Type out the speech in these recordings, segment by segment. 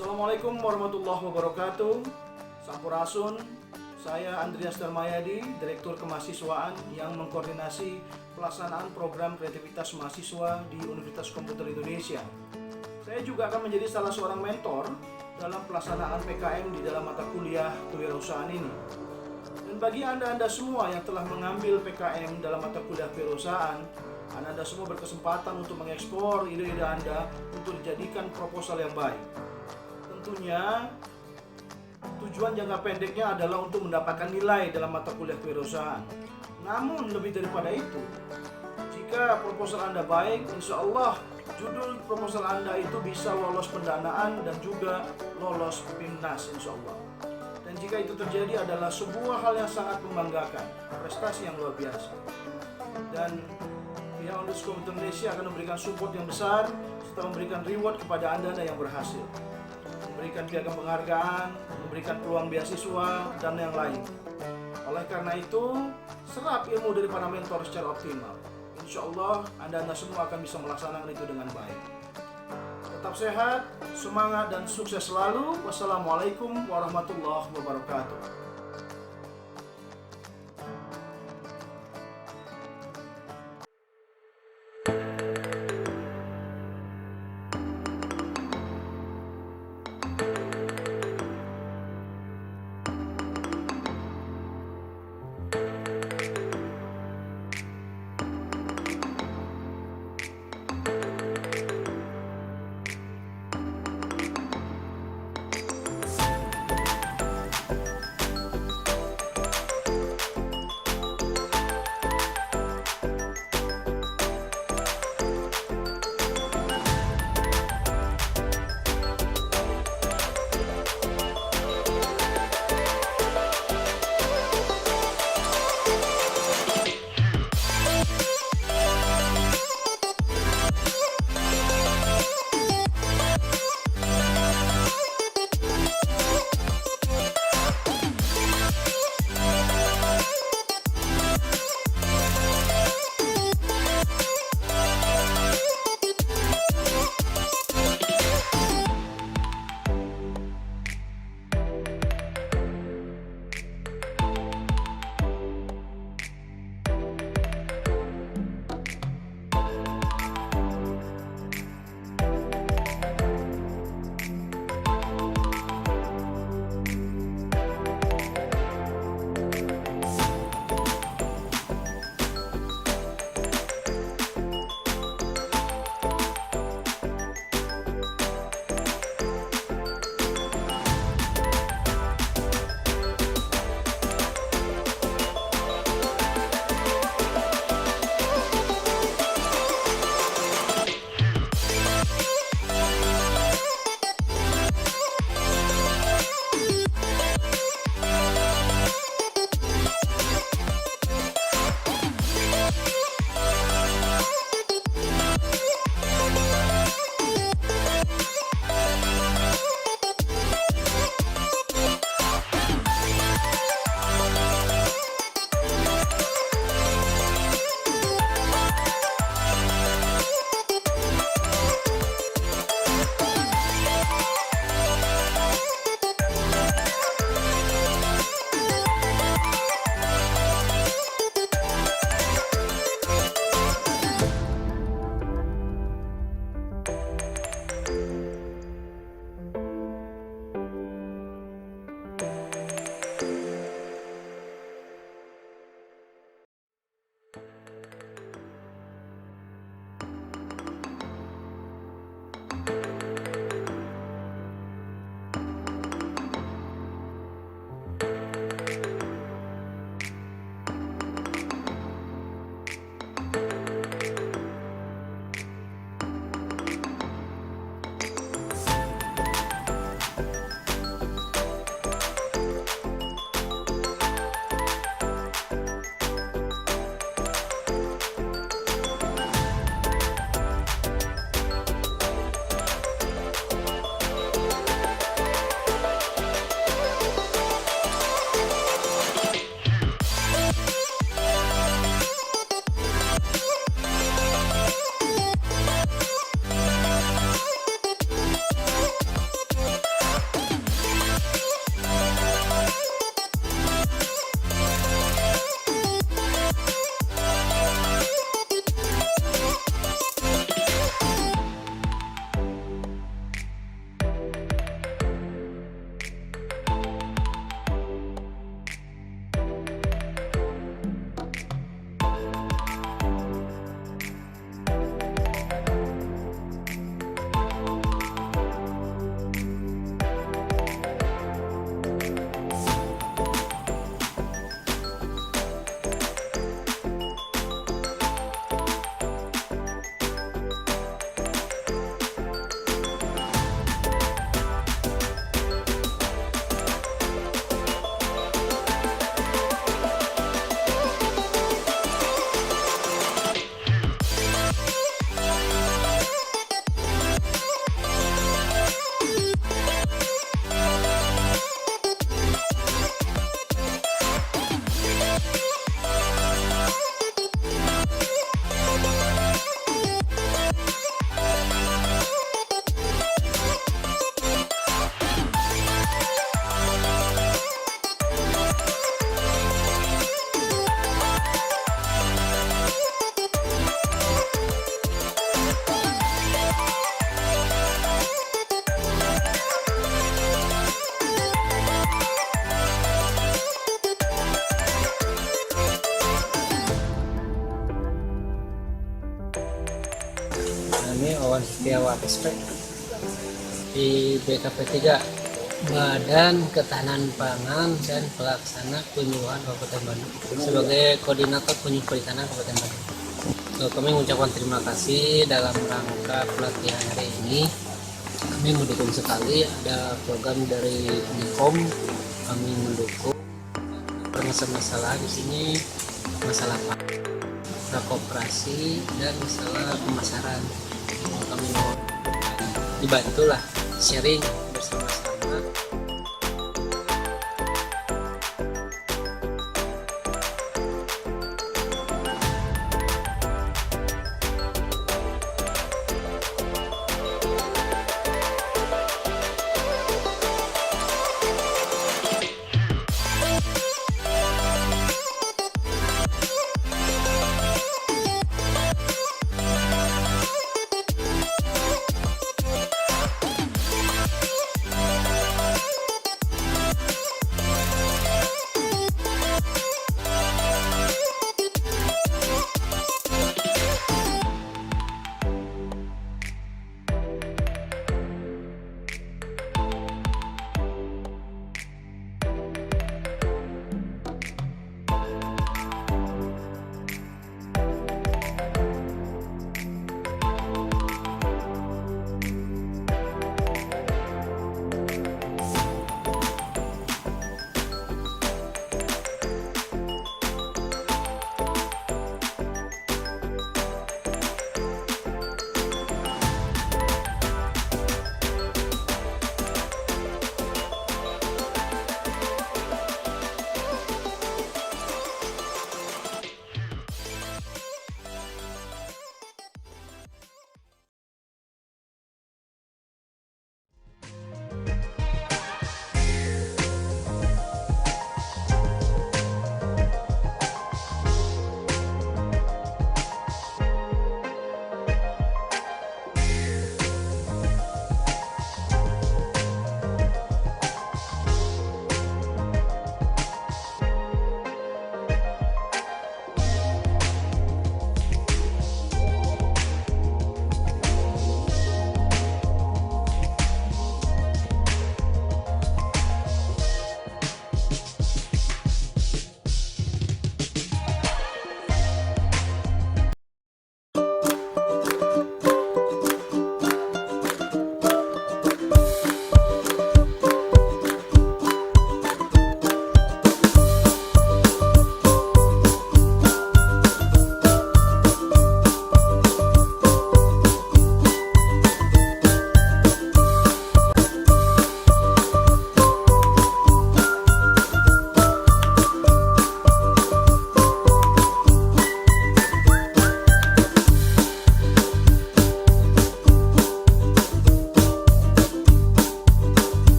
Assalamualaikum warahmatullahi wabarakatuh. Sampurasun. Saya Andreas Darmayadi, Direktur Kemahasiswaan yang mengkoordinasi pelaksanaan program kreativitas mahasiswa di Universitas Komputer Indonesia. Saya juga akan menjadi salah seorang mentor dalam pelaksanaan PKM di dalam mata kuliah kewirausahaan ini. Dan bagi Anda semua yang telah mengambil PKM dalam mata kuliah kewirausahaan, Anda semua berkesempatan untuk mengekspor ide-ide Anda untuk dijadikan proposal yang baik. Tentunya tujuan jangka pendeknya adalah untuk mendapatkan nilai dalam mata kuliah kewirausahaan. Namun lebih daripada itu, jika proposal Anda baik, insya Allah judul proposal Anda itu bisa lolos pendanaan dan juga lolos PIMNAS insya Allah. Dan jika itu terjadi adalah sebuah hal yang sangat membanggakan, prestasi yang luar biasa. Dan pihak Universitas Komputer Indonesia akan memberikan support yang besar serta memberikan reward kepada Anda yang berhasil, memberikan piagam penghargaan, memberikan peluang beasiswa, dan yang lain. Oleh karena itu, serap ilmu dari para mentor secara optimal. Insya Allah, Anda semua akan bisa melaksanakan itu dengan baik. Tetap sehat, semangat, dan sukses selalu. Wassalamualaikum warahmatullahi wabarakatuh. Kami Wawan Setiawan SP di BKP 3, Badan Ketahanan Pangan dan Pelaksana Penyuluhan Kabupaten Bandung, sebagai koordinator penyuluh perikanan Kabupaten Bandung. Kami mengucapkan terima kasih dalam rangka pelatihan hari ini. Kami mendukung sekali ada program dari Minkom. Kami mendukung masalah di sini, masalah koperasi dan masalah pemasaran. Kami mau dibantulah sharing bersama-sama.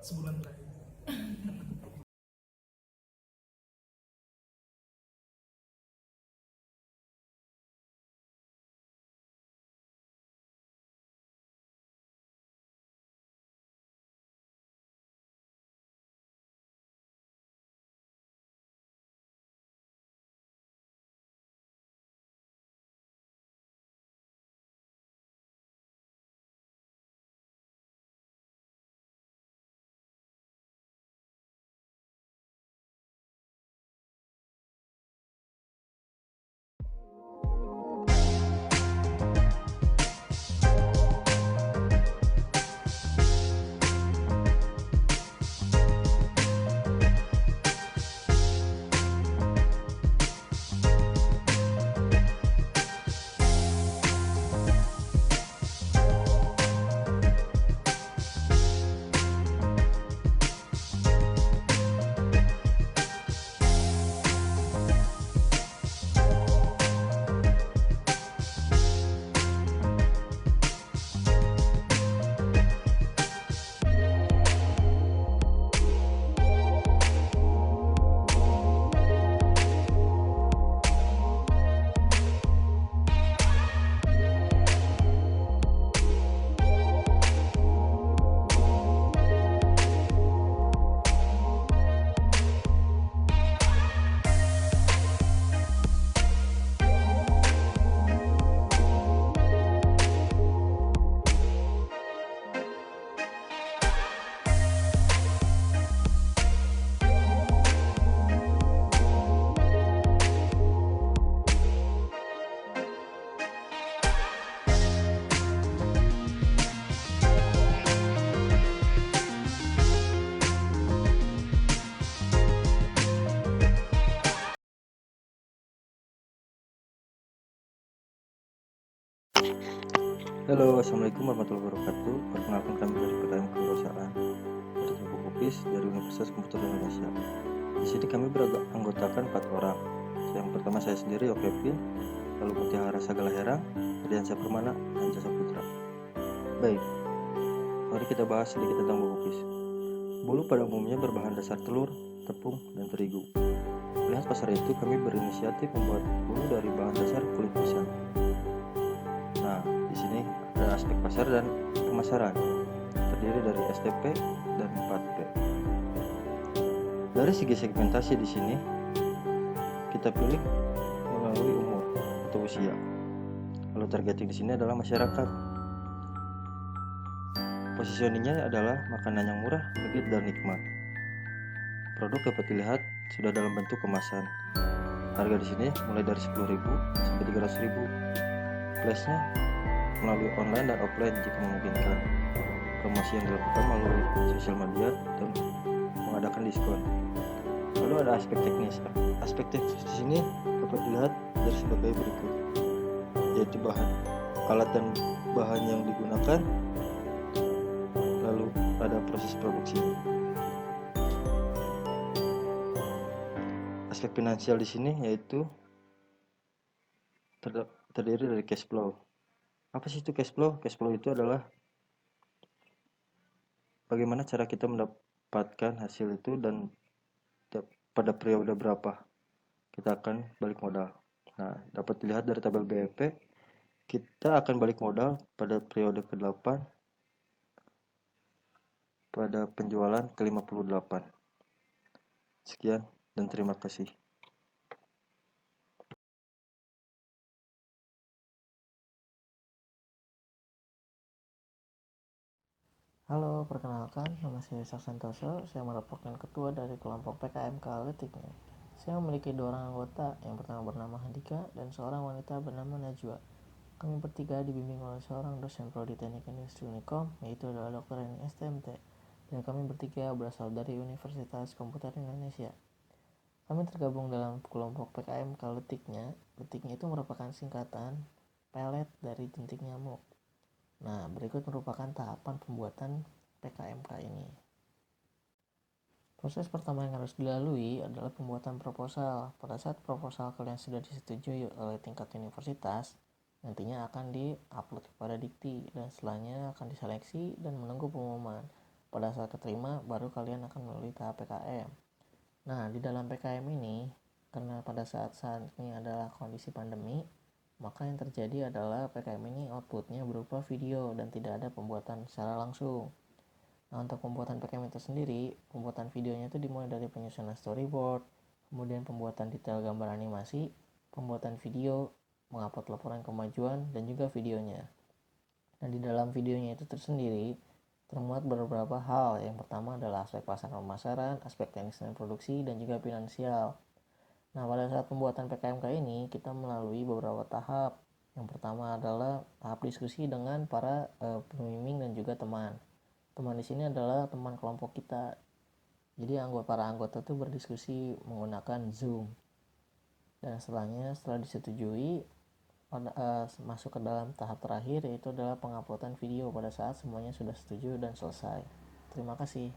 sebulan terakhir. Halo, assalamualaikum warahmatullahi wabarakatuh. Perkenalkan, kami dari PKM Kewirausahaan Teknik Kopis dari Universitas Komputer Indonesia. Di sini kami beranggotakan 4 orang. Yang pertama saya sendiri, Kevin, lalu Mutiara Sagala Herang, Ardiansyah Permana, dan Jasa Putra. Baik, mari kita bahas sedikit tentang bolu kopis. Bolu pada umumnya berbahan dasar telur, tepung, dan terigu. Melihat pasar itu, kami berinisiatif membuat bolu dari bahan dasar kulit pisang. Nah, di sini ada aspek pasar dan pemasaran, terdiri dari STP dan 4P. Dari segi segmentasi di sini, kita pilih melalui umur atau usia. Lalu targeting di sini adalah masyarakat. Positioningnya adalah makanan yang murah, legit, dan nikmat. Produk dapat dilihat sudah dalam bentuk kemasan. Harga di sini mulai dari 10.000 sampai 300.000. Flashnya melalui online dan offline jika memungkinkan. Promosi yang dilakukan melalui sosial media dan mengadakan diskon. Lalu ada aspek teknis. Aspek teknis di sini dapat dilihat dari sebagai berikut, yaitu alat dan bahan yang digunakan, lalu ada proses produksi. Aspek finansial di sini yaitu terdiri dari cash flow. Apa sih itu cash flow? Cash flow itu adalah bagaimana cara kita mendapatkan hasil itu dan pada periode berapa kita akan balik modal. Nah, dapat dilihat dari tabel BEP, kita akan balik modal pada periode ke-8 pada penjualan ke-58. Sekian dan terima kasih. Halo, perkenalkan, nama saya Ishak Santoso. Saya merupakan ketua dari kelompok PKM Kaletiknya. Saya memiliki 2 orang anggota, yang pertama bernama Handika dan seorang wanita bernama Najwa. Kami bertiga dibimbing oleh seorang dosen prodi Teknik Industri Unikom, yaitu adalah Dr. Eni STMT, dan kami bertiga berasal dari Universitas Komputer Indonesia. Kami tergabung dalam kelompok PKM Kaletiknya. Letiknya itu merupakan singkatan pelet dari jentik nyamuk. Nah, berikut merupakan tahapan pembuatan PKMK ini. Proses pertama yang harus dilalui adalah pembuatan proposal. Pada saat proposal kalian sudah disetujui oleh tingkat universitas, nantinya akan di-upload kepada Dikti dan setelahnya akan diseleksi dan menunggu pengumuman. pada saat keterima baru kalian akan melalui tahap PKM. Nah, di dalam PKM ini, karena pada saat ini adalah kondisi pandemi, maka yang terjadi adalah PKM ini outputnya berupa video dan tidak ada pembuatan secara langsung. Nah, untuk pembuatan PKM itu sendiri, pembuatan videonya itu dimulai dari penyusunan storyboard, kemudian pembuatan detail gambar animasi, pembuatan video, mengupload laporan kemajuan, dan juga videonya. Dan di dalam videonya itu tersendiri, termuat beberapa hal. Yang pertama adalah aspek pelaksanaan pemasaran, aspek teknis dan produksi, dan juga finansial. Nah, pada saat pembuatan PKM kali ini, kita melalui beberapa tahap. Yang pertama adalah tahap diskusi dengan para pembimbing dan juga teman. Teman di sini adalah teman kelompok kita. Jadi para anggota itu berdiskusi menggunakan Zoom. Dan setelah disetujui, masuk ke dalam tahap terakhir, yaitu adalah penguploadan video pada saat semuanya sudah setuju dan selesai. Terima kasih.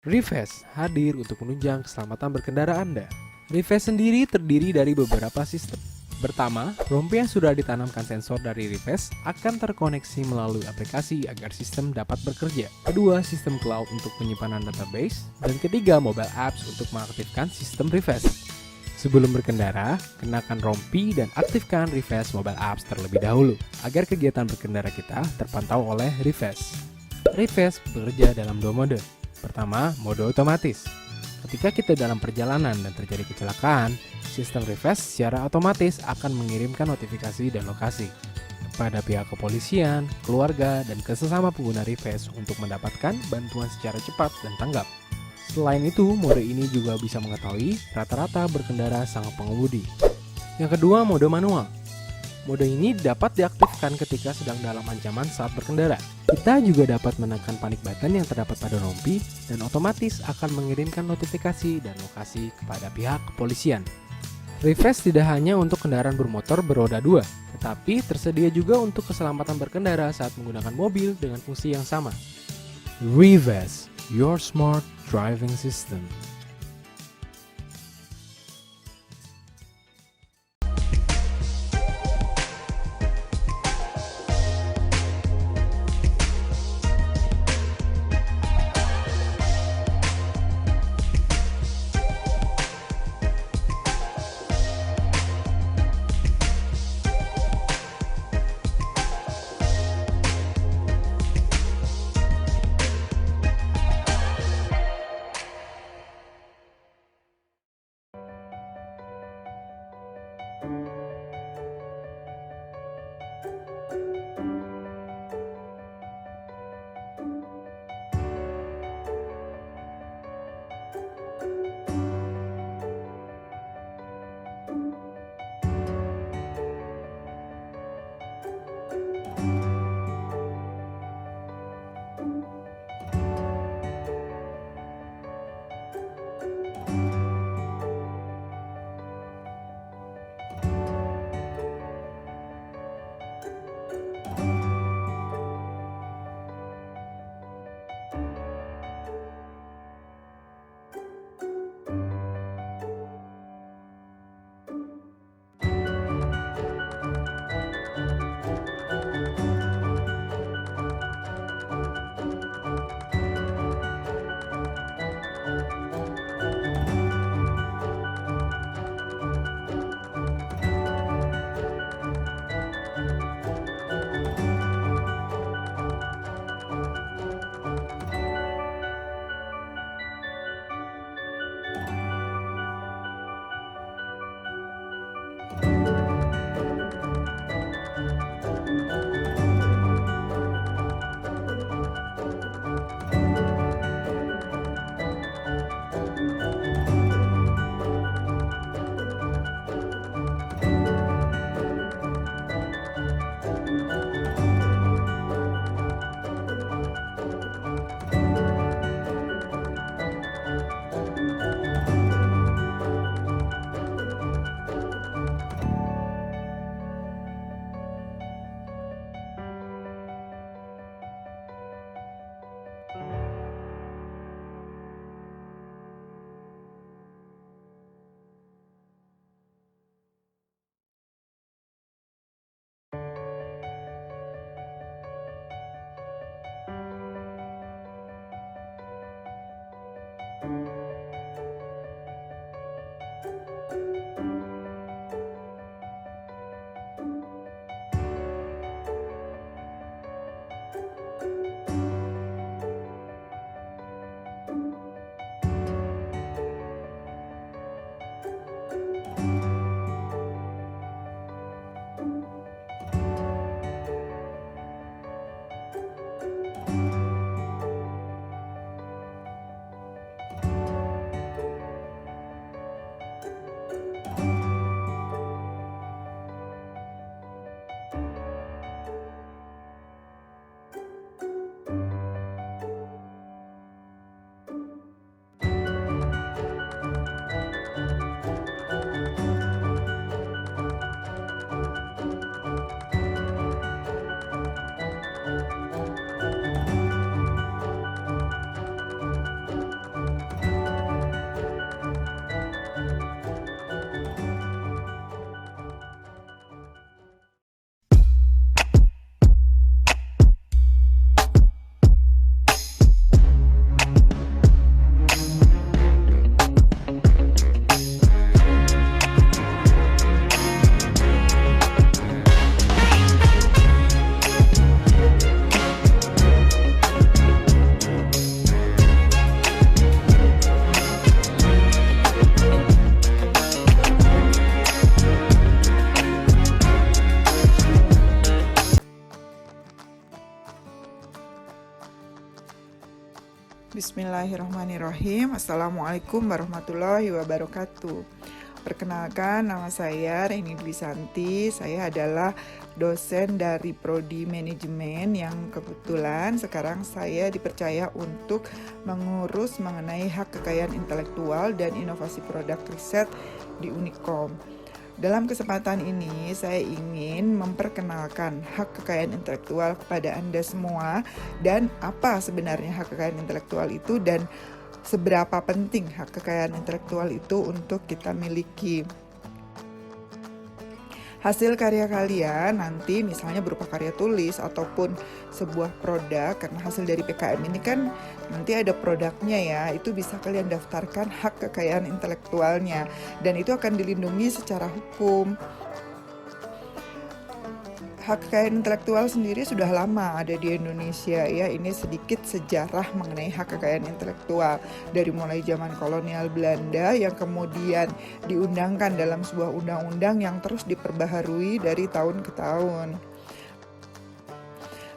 Reves hadir untuk menunjang keselamatan berkendara Anda. Reves sendiri terdiri dari beberapa sistem. Pertama, rompi yang sudah ditanamkan sensor dari Reves akan terkoneksi melalui aplikasi agar sistem dapat bekerja. Kedua, sistem cloud untuk penyimpanan database. Dan ketiga, mobile apps untuk mengaktifkan sistem Reves. Sebelum berkendara, kenakan rompi dan aktifkan Reves mobile apps terlebih dahulu agar kegiatan berkendara kita terpantau oleh Reves. Reves bekerja dalam dua mode. Pertama, mode otomatis. Ketika kita dalam perjalanan dan terjadi kecelakaan, sistem Reves secara otomatis akan mengirimkan notifikasi dan lokasi kepada pihak kepolisian, keluarga, dan sesama pengguna Reves untuk mendapatkan bantuan secara cepat dan tanggap. Selain itu, mode ini juga bisa mengetahui rata-rata berkendara sang pengemudi. Yang kedua, mode manual. Mode ini dapat diaktifkan ketika sedang dalam ancaman saat berkendara. Kita juga dapat menekan panic button yang terdapat pada rompi dan otomatis akan mengirimkan notifikasi dan lokasi kepada pihak kepolisian. Reves tidak hanya untuk kendaraan bermotor beroda 2, tetapi tersedia juga untuk keselamatan berkendara saat menggunakan mobil dengan fungsi yang sama. Reves, your smart driving system. Bismillahirrahmanirrahim. Assalamualaikum warahmatullahi wabarakatuh. Perkenalkan, nama saya Reni Dwi Santi. Saya adalah dosen dari Prodi Manajemen yang kebetulan sekarang saya dipercaya untuk mengurus mengenai hak kekayaan intelektual dan inovasi produk riset di Unikom. Dalam kesempatan ini, saya ingin memperkenalkan hak kekayaan intelektual kepada Anda semua dan apa sebenarnya hak kekayaan intelektual itu dan seberapa penting hak kekayaan intelektual itu untuk kita miliki. Hasil karya kalian nanti misalnya berupa karya tulis ataupun sebuah produk, karena hasil dari PKM ini kan nanti ada produknya ya, itu bisa kalian daftarkan hak kekayaan intelektualnya dan itu akan dilindungi secara hukum. Hak kekayaan intelektual sendiri sudah lama ada di Indonesia ya. Ini sedikit sejarah mengenai hak kekayaan intelektual dari mulai zaman kolonial Belanda yang kemudian diundangkan dalam sebuah undang-undang yang terus diperbaharui dari tahun ke tahun.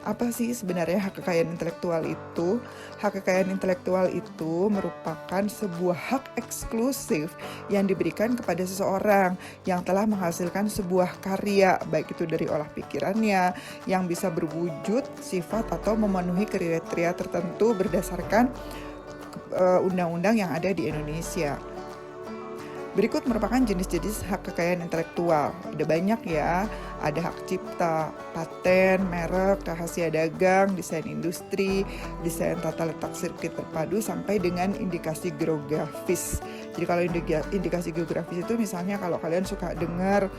Apa sih sebenarnya hak kekayaan intelektual itu? Hak kekayaan intelektual itu merupakan sebuah hak eksklusif yang diberikan kepada seseorang yang telah menghasilkan sebuah karya, baik itu dari olah pikirannya, yang bisa berwujud, sifat, atau memenuhi kriteria tertentu berdasarkan undang-undang yang ada di Indonesia. Berikut merupakan jenis-jenis hak kekayaan intelektual. Ada banyak ya, ada hak cipta, paten, merek, rahasia dagang, desain industri, desain tata letak sirkuit terpadu, sampai dengan indikasi geografis. Jadi kalau indikasi geografis itu misalnya kalau kalian suka dengar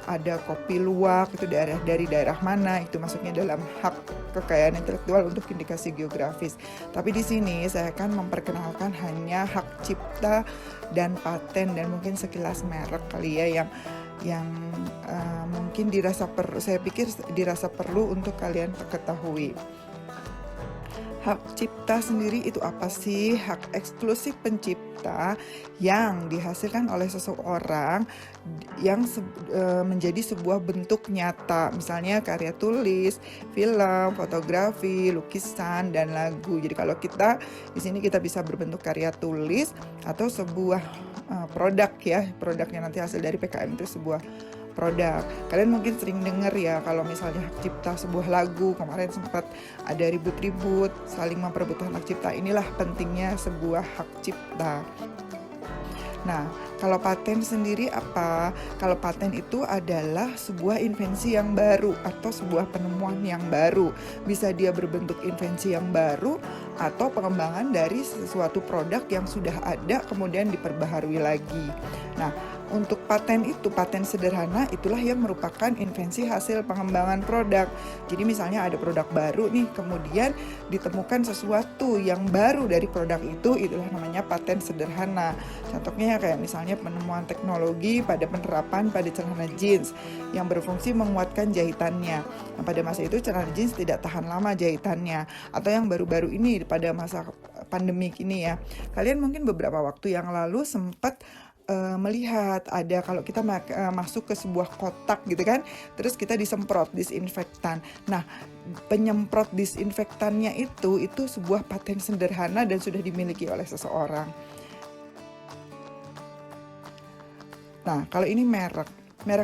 ada kopi luwak, itu dari daerah mana, itu masuknya dalam hak kekayaan intelektual untuk indikasi geografis. Tapi di sini saya akan memperkenalkan hanya hak cipta dan paten dan mungkin sekilas merek kali ya yang mungkin saya pikir dirasa perlu untuk kalian ketahui. Hak cipta sendiri itu apa sih? Hak eksklusif pencipta yang dihasilkan oleh seseorang yang menjadi sebuah bentuk nyata, misalnya karya tulis, film, fotografi, lukisan, dan lagu. Jadi kalau kita di sini kita bisa berbentuk karya tulis atau sebuah produk ya, produknya nanti hasil dari PKM itu sebuah produk. Kalian mungkin sering dengar ya kalau misalnya hak cipta sebuah lagu, kemarin sempat ada ribut-ribut saling memperebutkan hak cipta. Inilah pentingnya sebuah hak cipta. Nah, kalau paten sendiri apa? Kalau paten itu adalah sebuah invensi yang baru atau sebuah penemuan yang baru. Bisa dia berbentuk invensi yang baru atau pengembangan dari sesuatu produk yang sudah ada kemudian diperbaharui lagi. Nah, untuk paten itu, paten sederhana itulah yang merupakan invensi hasil pengembangan produk. Jadi misalnya ada produk baru nih, kemudian ditemukan sesuatu yang baru dari produk itu, itulah namanya paten sederhana. Contohnya kayak misalnya penemuan teknologi pada penerapan pada celana jeans yang berfungsi menguatkan jahitannya. Nah, pada masa itu celana jeans tidak tahan lama jahitannya. Atau yang baru-baru ini pada masa pandemik ini ya. Kalian mungkin beberapa waktu yang lalu sempat melihat ada kalau kita masuk ke sebuah kotak gitu kan, terus kita disemprot disinfektan. Nah, penyemprot disinfektannya itu sebuah paten sederhana dan sudah dimiliki oleh seseorang. Nah, kalau ini merek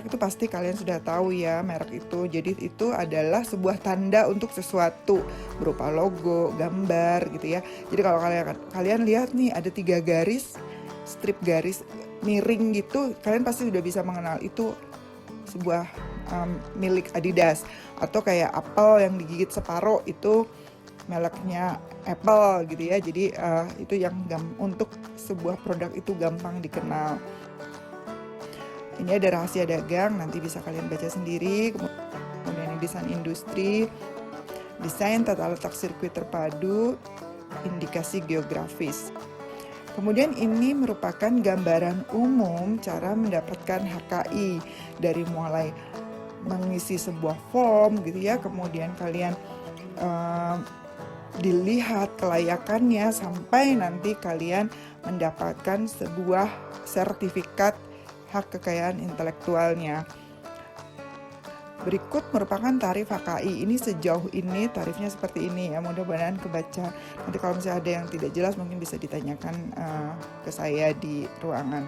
itu pasti kalian sudah tahu ya, merek itu. Jadi itu adalah sebuah tanda untuk sesuatu berupa logo, gambar gitu ya. Jadi kalau kalian lihat nih ada 3 garis, strip garis miring gitu, kalian pasti sudah bisa mengenal itu sebuah milik Adidas. Atau kayak apel yang digigit separuh itu mereknya Apple gitu ya. Jadi itu yang untuk sebuah produk itu gampang dikenal. Ini ada rahasia dagang, nanti bisa kalian baca sendiri. Kemudian ini desain industri, desain tata letak sirkuit terpadu, indikasi geografis. Kemudian ini merupakan gambaran umum cara mendapatkan HKI, dari mulai mengisi sebuah form gitu ya, kemudian kalian dilihat kelayakannya sampai nanti kalian mendapatkan sebuah sertifikat hak kekayaan intelektualnya. Berikut merupakan tarif HKI. Ini sejauh ini tarifnya seperti ini ya, mudah-mudahan kebaca. Nanti kalau misalnya ada yang tidak jelas mungkin bisa ditanyakan ke saya di ruangan.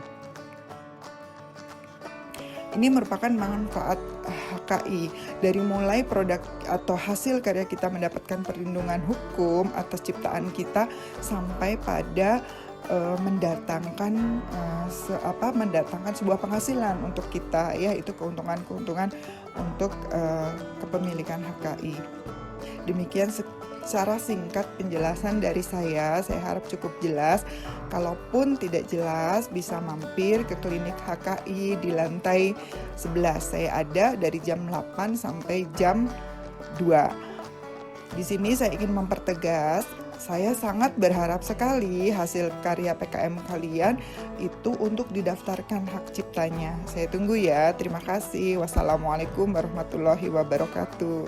Ini merupakan manfaat HKI. Dari mulai produk atau hasil karya kita mendapatkan perlindungan hukum atas ciptaan kita sampai pada mendatangkan sebuah penghasilan untuk kita ya, itu keuntungan untuk kepemilikan HKI. Demikian secara singkat penjelasan dari saya harap cukup jelas. Kalaupun tidak jelas bisa mampir ke klinik HKI di lantai 11. Saya ada dari jam 8 sampai jam 2. Di sini saya ingin mempertegas, saya sangat berharap sekali hasil karya PKM kalian itu untuk didaftarkan hak ciptanya. Saya tunggu ya. Terima kasih. Wassalamualaikum warahmatullahi wabarakatuh.